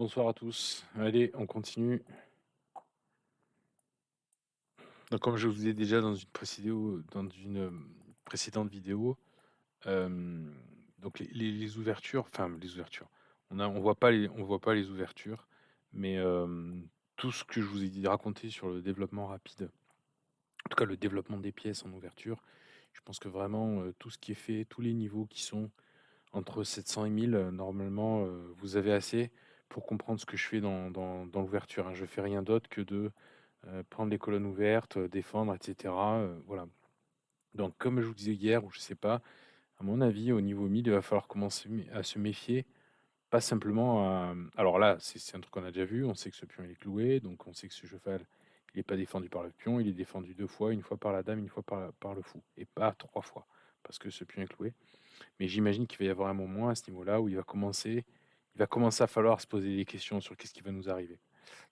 Bonsoir à tous. Allez, on continue. Donc, comme je vous ai déjà dans une précédente vidéo, euh, donc les ouvertures, enfin les ouvertures, on voit pas les ouvertures, mais tout ce que je vous ai dit raconter sur le développement rapide, en tout cas le développement des pièces en ouverture, je pense que vraiment tout ce qui est fait, tous les niveaux qui sont entre 700 et 1000, normalement, vous avez assez pour comprendre ce que je fais dans l'ouverture, hein. Je fais rien d'autre que de prendre les colonnes ouvertes, défendre, et cetera, voilà. Donc comme je vous disais hier ou je sais pas, à mon avis, au niveau 1000, il va falloir commencer à se méfier, pas simplement à alors là, c'est un truc qu'on a déjà vu, on sait que ce pion il est cloué, donc on sait que ce cheval, il est pas défendu par le pion, il est défendu 2 fois, une fois par la dame, une fois par le fou et pas 3 fois parce que ce pion est cloué. Mais j'imagine qu'il va y avoir un moment à ce niveau-là où il va commencer à falloir se poser des questions sur qu'est-ce qui va nous arriver.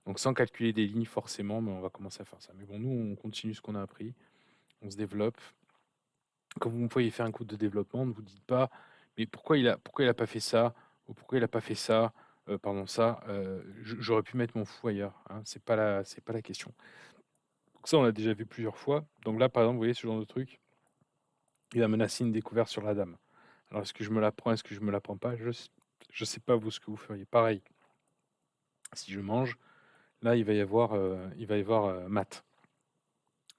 Donc sans calculer des lignes forcément, mais on va commencer à faire ça. Mais bon, nous, on continue ce qu'on a appris, on se développe. Quand vous me voyez faire un coup de développement, ne vous dites pas, mais pourquoi il a pas fait ça, ou pourquoi il a pas fait ça, pardon, ça, j'aurais pu mettre mon fou ailleurs, hein, c'est pas la question. Donc ça, on l'a déjà vu plusieurs fois. Donc là, par exemple, vous voyez ce genre de truc, il va menacer une découverte sur la dame. Alors, est-ce que je me la prends, est-ce que je me la prends pas? Je sais pas vous ce que vous feriez. Pareil, si je mange, là, il va y avoir mat.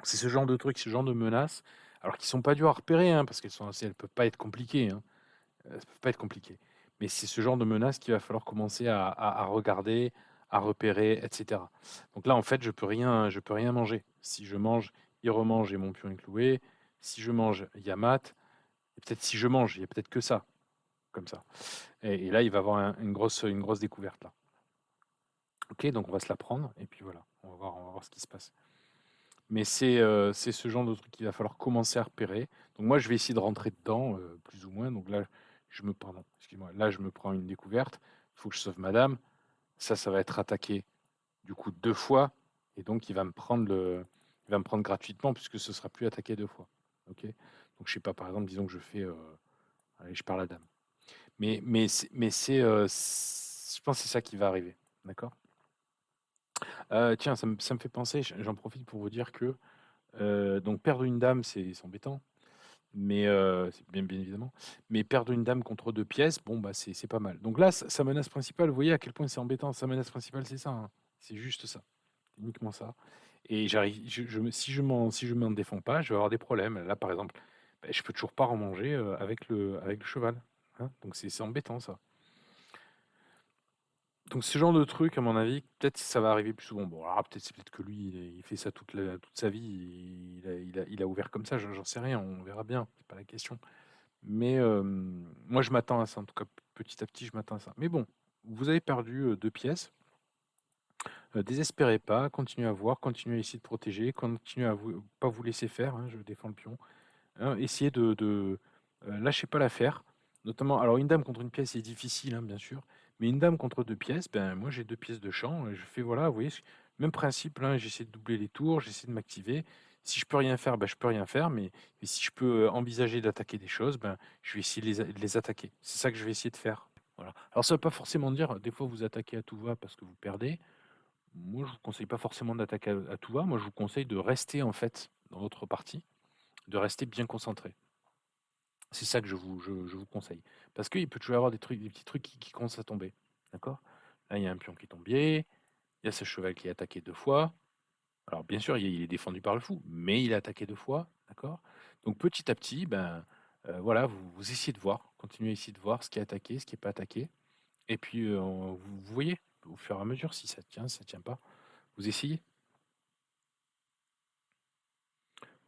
C'est ce genre de trucs, ce genre de menaces, alors qu'ils sont pas durs à repérer, hein, parce elles peuvent pas être compliquées, hein. Elles peuvent pas être compliquées. Mais c'est ce genre de menaces qu'il va falloir commencer à regarder, à repérer, etc. Donc là, en fait, je peux rien manger. Si je mange, il remange et mon pion est cloué. Si je mange, il y a mat. Et peut-être si je mange, il y a peut-être que ça, comme ça. Et là, il va avoir une grosse découverte là. Ok, donc on va se la prendre et puis voilà, on va voir ce qui se passe. Mais c'est ce genre de truc qu'il va falloir commencer à repérer. Donc moi, je vais essayer de rentrer dedans, plus ou moins. Donc là, pardon, excuse-moi, là, je me prends une découverte. Il faut que je sauve madame. Ça va être attaqué du coup 2 fois. Et donc, il va me prendre gratuitement puisque ce sera plus attaqué 2 fois. Ok. Donc je sais pas, par exemple, disons que je fais, allez, je perds la dame. Je pense que c'est ça qui va arriver. D'accord. Tiens, ça me fait penser, j'en profite pour vous dire que donc perdre une dame, c'est embêtant, mais c'est bien évidemment, mais perdre une dame contre 2 pièces, bon, bah, c'est pas mal. Donc là, sa menace principale, vous voyez à quel point c'est embêtant? Sa menace principale, c'est ça, hein. C'est juste ça, uniquement ça et j'arrive si je m'en défends pas, je vais avoir des problèmes. Là, par exemple, bah, je peux toujours pas remanger, avec le cheval, hein, donc c'est embêtant ça. Donc ce genre de truc, à mon avis, peut-être ça va arriver plus souvent. Bon, alors peut-être c'est peut-être que lui, il fait ça toute sa vie, il a ouvert comme ça, j'en sais rien, on verra bien, c'est pas la question. Mais moi, je m'attends à ça, en tout cas, petit à petit, je m'attends à ça. Mais bon, vous avez perdu 2 pièces, désespérez pas, continuez à voir, continuez à essayer de protéger, continuez à pas vous laisser faire, hein, je défends le pion. Hein, essayez lâchez pas l'affaire. Notamment, alors une dame contre une pièce, c'est difficile, hein, bien sûr, mais une dame contre 2 pièces, ben moi j'ai 2 pièces de champ, et je fais voilà, vous voyez, même principe, hein, j'essaie de doubler les tours, j'essaie de m'activer. Si je peux rien faire, ben je peux rien faire, mais si je peux envisager d'attaquer des choses, ben je vais essayer de les attaquer. C'est ça que je vais essayer de faire. Voilà. Alors ça ne veut pas forcément dire, des fois vous attaquez à tout va parce que vous perdez. Moi je vous conseille pas forcément d'attaquer à tout va, moi je vous conseille de rester en fait dans votre partie, de rester bien concentré. C'est ça que je vous conseille. Parce qu'il peut toujours y avoir des petits trucs qui commencent à tomber. D'accord. Là, il y a un pion qui est tombé, il y a ce cheval qui est attaqué 2 fois. Alors, bien sûr, il est défendu par le fou, mais il est attaqué 2 fois. D'accord. Donc, petit à petit, ben, voilà, vous essayez de voir, continuez à essayer de voir ce qui est attaqué, ce qui n'est pas attaqué. Et puis, vous voyez, au fur et à mesure, si ça tient pas, vous essayez.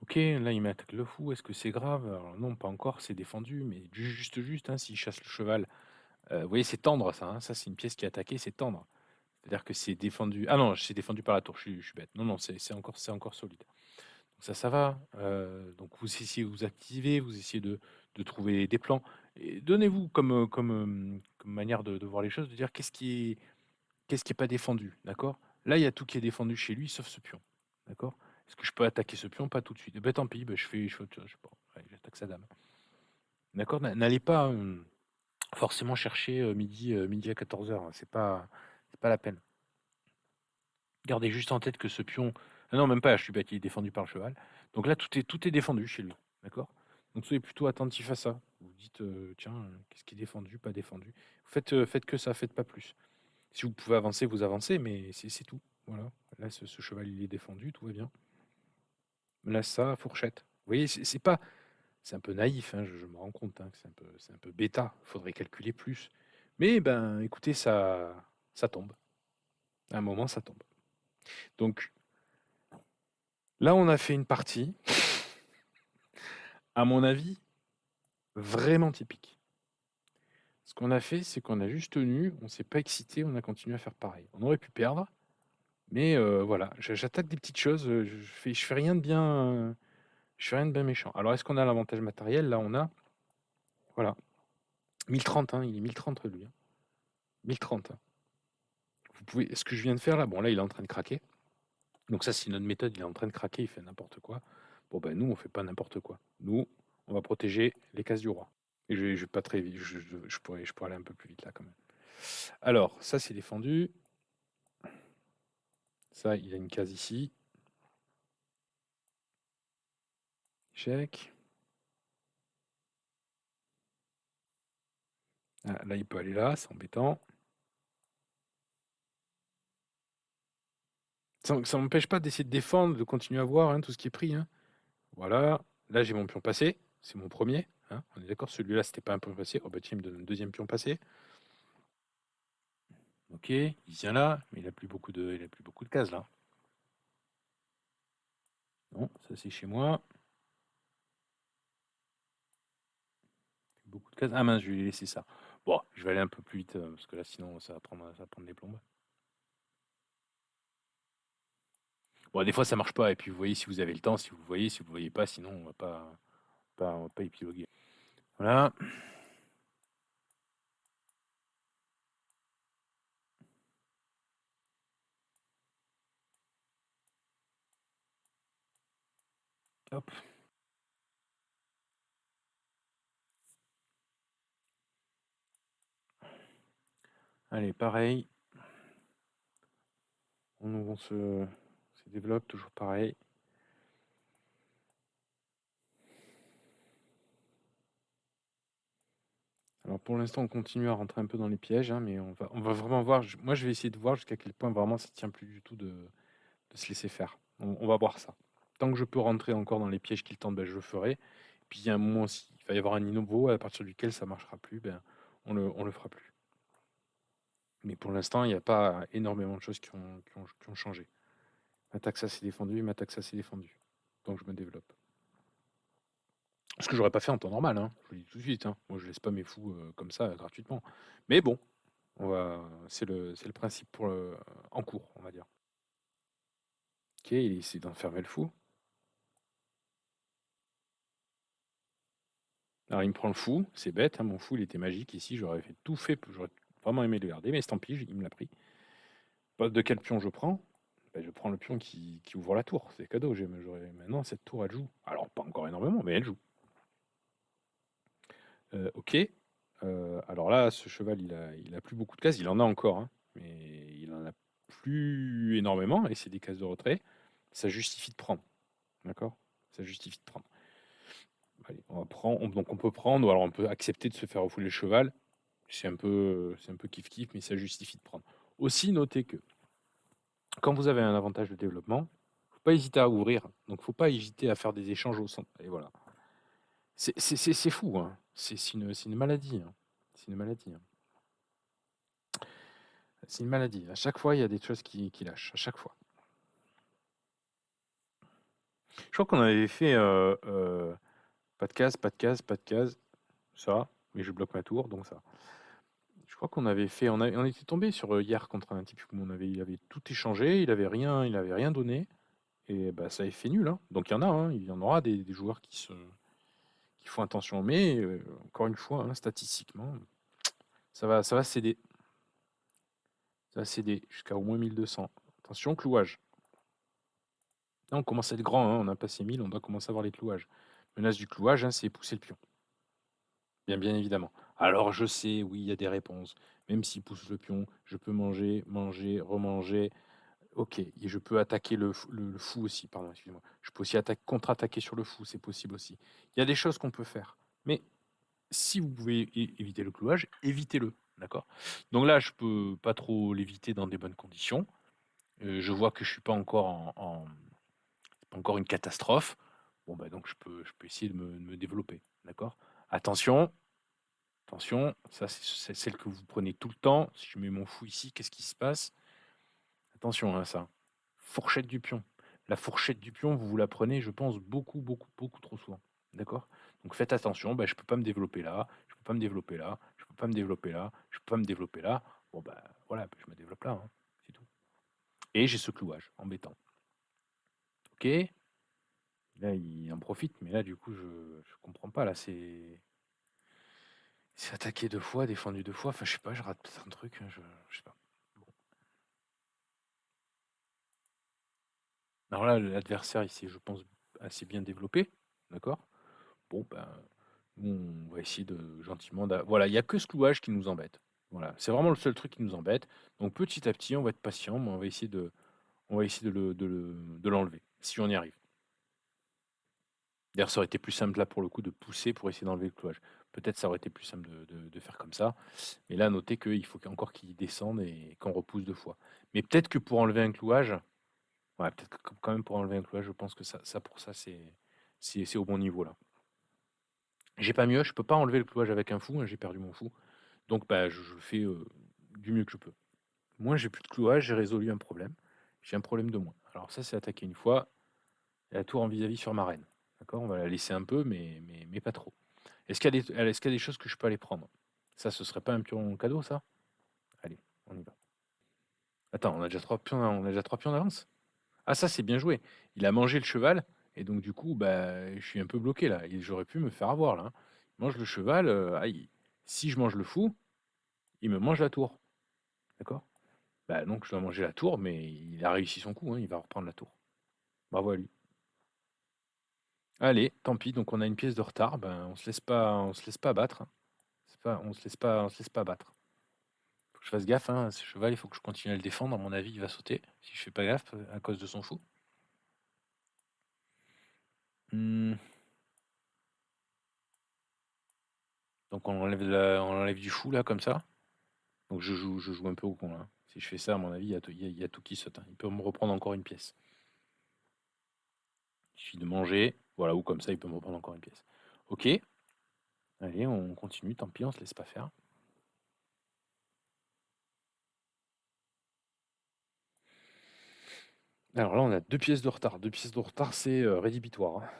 Ok, là, il m'attaque le fou, est-ce que c'est grave? Alors, non, pas encore, c'est défendu, mais juste, hein, s'il chasse le cheval. Vous voyez, c'est tendre ça, hein, ça c'est une pièce qui est attaquée, c'est tendre. C'est-à-dire que c'est défendu ah non, c'est défendu par la tour, je suis bête. Non, non, c'est encore solide. Donc ça va, donc vous essayez de vous activer, vous essayez de trouver des plans et donnez-vous comme manière de voir les choses, de dire: «Qu'est-ce qui est pas défendu?» d'accord? Là, il y a tout qui est défendu chez lui, sauf ce pion, d'accord? Est-ce que je peux attaquer ce pion? Pas tout de suite. Et ben tant pis, je fais autre chose, je sais pas, ouais, j'attaque sa dame. D'accord? N'allez pas, forcément chercher, midi à 14h, hein. C'est pas la peine. Gardez juste en tête que ce pion ah non, même pas, je suis bête, il est défendu par le cheval. Donc là, tout est défendu chez lui, d'accord? Donc soyez plutôt attentif à ça. Vous vous dites, «Tiens, qu'est-ce qui est défendu, pas défendu?» Faites que ça, faites pas plus. Si vous pouvez avancer, vous avancez, mais c'est tout. Voilà. Là, ce cheval, il est défendu, tout va bien. Là, ça, fourchette. Vous voyez, c'est pas c'est un peu naïf, hein, je me rends compte, hein, que c'est un peu bêta. Il faudrait calculer plus. Mais ben, écoutez, ça tombe. À un moment, ça tombe. Donc là, on a fait une partie, à mon avis, vraiment typique. Ce qu'on a fait, c'est qu'on a juste tenu, on s'est pas excité, on a continué à faire pareil. On aurait pu perdre, mais voilà, j'attaque des petites choses, je fais rien de bien, je fais rien de bien méchant. Alors, est-ce qu'on a l'avantage matériel? Là, on a, voilà, 1030, hein, il est 1030 lui, hein. 1030, hein. Vous pouvez, ce que je viens de faire là, bon là, il est en train de craquer. Donc ça, c'est notre méthode, il est en train de craquer, il fait n'importe quoi. Bon ben nous, on fait pas n'importe quoi. Nous, on va protéger les cases du roi. Et je vais pas très vite, je pourrais aller un peu plus vite là quand même. Alors, ça c'est défendu. Ça, il a une case ici. Échec. Ah, là, il peut aller là, c'est embêtant. Ça m'empêche pas d'essayer de défendre, de continuer à voir hein, tout ce qui est pris, hein. Voilà. Là, j'ai mon pion passé. C'est mon premier, hein. On est d'accord, celui-là, c'était pas un pion passé. Oh bah tiens, il me donne un deuxième pion passé. Ok, il vient là, mais il a plus beaucoup de cases là. Non, ça c'est chez moi. Beaucoup de cases. Ah mince, je vais laisser ça. Bon, je vais aller un peu plus vite parce que là, sinon, ça va prendre des plombes. Bon, des fois, ça marche pas. Et puis, vous voyez si vous avez le temps, si vous voyez pas, sinon, on va pas épiloguer. Voilà. Hop. Allez, pareil. On se développe toujours pareil. Alors pour l'instant, on continue à rentrer un peu dans les pièges, hein, mais on va vraiment voir. Moi, je vais essayer de voir jusqu'à quel point vraiment ça tient plus du tout de se laisser faire. On va voir ça. Tant que je peux rentrer encore dans les pièges qu'il tente, ben, je le ferai. Puis il y a un moment, s'il va y avoir un nouveau à partir duquel ça marchera plus, ben, on le fera plus. Mais pour l'instant, il n'y a pas énormément de choses qui ont changé. M'attaque ça, c'est défendu, m'attaque ça, c'est défendu. Donc je me développe. Ce que j'aurais pas fait en temps normal, hein, je vous le dis tout de suite, hein. Moi, je laisse pas mes fous comme ça gratuitement. Mais bon, c'est le principe en cours, on va dire. Ok, il essaie d'enfermer le fou. Alors il me prend le fou, c'est bête, hein, mon fou il était magique ici, j'aurais fait tout fait, j'aurais vraiment aimé le garder, mais tant pis, il me l'a pris. De quel pion je prends? Ben, je prends le pion qui ouvre la tour, c'est cadeau. Maintenant cette tour elle joue. Alors pas encore énormément, mais elle joue. Ok. Alors là, ce cheval il a plus beaucoup de cases, il en a encore, hein, mais il en a plus énormément, et c'est des cases de retrait. Ça justifie de prendre. D'accord? Ça justifie de prendre. Allez, on va prendre, donc on peut prendre, ou alors on peut accepter de se faire refouler le cheval. C'est un peu kiff-kiff, mais ça justifie de prendre. Aussi, notez que quand vous avez un avantage de développement, faut pas hésiter à ouvrir. Donc, faut pas hésiter à faire des échanges au centre. Et voilà. C'est fou, hein. C'est une maladie, hein. C'est une maladie, hein. C'est une maladie. À chaque fois, il y a des choses qui lâchent. À chaque fois. Je crois qu'on avait fait pas de case, pas de case, pas de case. Ça, mais je bloque ma tour, donc ça. Je crois qu'on avait fait, on était tombé sur hier contre un type où il avait tout échangé, il avait rien donné, et bah ça avait fait nul, hein. Donc il y en a, hein, il y en aura des joueurs qui font attention, mais encore une fois, hein, statistiquement, ça va céder, ça va céder jusqu'à au moins 1200. Attention, clouage. Là, on commence à être grand, hein, on a passé 1000, on doit commencer à voir les clouages. Menace du clouage, hein, c'est pousser le pion, bien évidemment. Alors je sais, oui, il y a des réponses, même s'il pousse le pion, je peux manger, manger, remanger. OK et je peux attaquer le fou aussi, pardon, excusez-moi. Je peux aussi contre-attaquer sur le fou, c'est possible aussi. Il y a des choses qu'on peut faire, mais si vous pouvez éviter le clouage, évitez-le, d'accord? Donc là, je peux pas trop l'éviter dans des bonnes conditions. Je vois que je suis pas encore c'est pas encore une catastrophe. Bon, bah, donc je peux essayer de me développer, d'accord? Attention, attention, ça c'est celle que vous prenez tout le temps. Si je mets mon fou ici, qu'est-ce qui se passe? Attention, hein, ça. Fourchette du pion. La fourchette du pion, vous la prenez, je pense, beaucoup, beaucoup, beaucoup trop souvent. D'accord? Donc faites attention, bah, je peux pas me développer là, je peux pas me développer là, je peux pas me développer là, je peux pas me développer là. Bon, bah voilà, bah, je me développe là, hein, c'est tout. Et j'ai ce clouage embêtant. OK? Là, il en profite, mais là, du coup, je comprends pas. Là, c'est attaqué 2 fois, défendu 2 fois. Enfin, je sais pas, je rate peut-être un truc, hein, je sais pas. Bon. Alors là, l'adversaire, il s'est, je pense, assez bien développé. D'accord? Bon, ben, nous, on va essayer de gentiment voilà, il y a que ce clouage qui nous embête. Voilà, c'est vraiment le seul truc qui nous embête. Donc petit à petit, on va être patient, mais on va essayer de l'enlever, si on y arrive. D'ailleurs, ça aurait été plus simple là pour le coup de pousser pour essayer d'enlever le clouage. Peut-être ça aurait été plus simple de faire comme ça. Mais là, notez qu'il faut encore qu'il descende et qu'on repousse 2 fois. Mais peut-être que pour enlever un clouage, ouais, peut-être que quand même pour enlever un clouage, je pense que ça pour ça, c'est au bon niveau là. J'ai pas mieux, je peux pas enlever le clouage avec un fou, hein, j'ai perdu mon fou. Donc bah, je fais, du mieux que je peux. Moi, j'ai plus de clouage, j'ai résolu un problème. J'ai un problème de moins. Alors ça, c'est attaqué une fois, et la tour en vis-à-vis sur ma reine. D'accord? On va la laisser un peu, mais pas trop. Est-ce qu'il y a des choses que je peux aller prendre? Ça, ce serait pas un pion cadeau, ça? Allez, on y va. Attends, on a déjà 3 pions d'avance? Ah ça, c'est bien joué. Il a mangé le cheval et donc du coup, bah, je suis un peu bloqué là et j'aurais pu me faire avoir là, hein. Il mange le cheval, aïe. Si je mange le fou, il me mange la tour, d'accord? Bah, donc je dois manger la tour, mais il a réussi son coup, hein, il va reprendre la tour. Bravo à lui. Allez, tant pis, donc on a une pièce de retard, ben, on se laisse pas battre, hein. On se laisse pas battre. Faut que je fasse gaffe, hein, ce cheval, il faut que je continue à le défendre, à mon avis, il va sauter si je fais pas gaffe, à cause de son fou. Mmh, donc on enlève du fou là, comme ça. Donc je joue un peu au con là, hein. Si je fais ça, à mon avis, il y a tout qui saute, hein. Il peut me reprendre encore une pièce. Il suffit de manger, voilà, ou comme ça, il peut me reprendre encore une pièce. OK, allez, on continue, tant pis, on se laisse pas faire. Alors là, on a 2 pièces de retard. 2 pièces de retard, c'est, rédhibitoire, hein.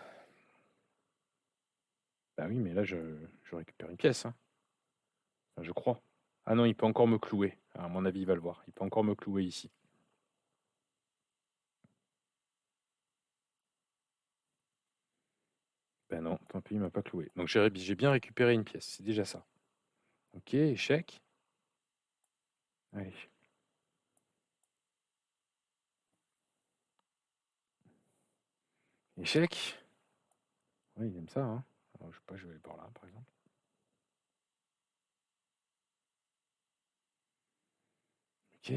Bah oui, mais là, je récupère une pièce, hein. Enfin, je crois. Ah non, il peut encore me clouer. À mon avis, il va le voir. Il peut encore me clouer ici. Ben non, tant pis, il m'a pas cloué. Donc j'ai bien récupéré une pièce, c'est déjà ça. OK, échec. Allez. Échec. Oui, il aime ça, hein. Alors, je sais pas, je vais aller par là, par exemple. OK.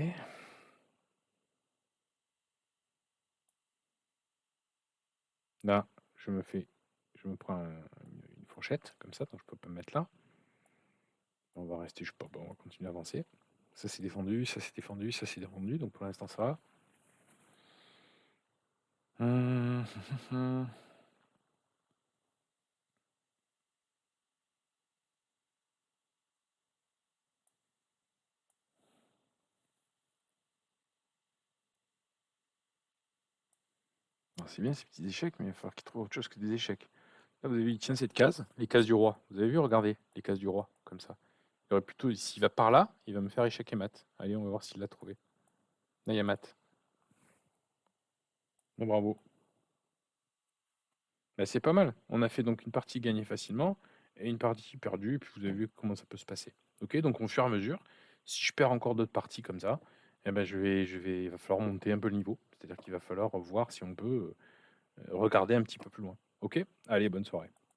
Là, je me prends une fourchette, comme ça, donc je peux pas me mettre là. On va rester, je sais pas, bon, on va continuer à avancer. Ça c'est défendu, ça c'est défendu, ça c'est défendu, donc pour l'instant ça va. Hum, Alors, c'est bien ces petits échecs, mais il va falloir qu'il trouve autre chose que des échecs. Là, vous avez vu, il tient cette case, les cases du roi. Vous avez vu, regardez, les cases du roi, comme ça. Il aurait plutôt, s'il va par là, il va me faire échec et mat. Allez, on va voir s'il l'a trouvé. Là, il y a mat. Bon, bravo. Bah, c'est pas mal. On a fait donc une partie gagnée facilement et une partie perdue, puis vous avez vu comment ça peut se passer. Ok, donc au fur et à mesure, si je perds encore d'autres parties comme ça, eh ben il va falloir monter un peu le niveau. C'est-à-dire qu'il va falloir voir si on peut regarder un petit peu plus loin. Ok? Allez, bonne soirée.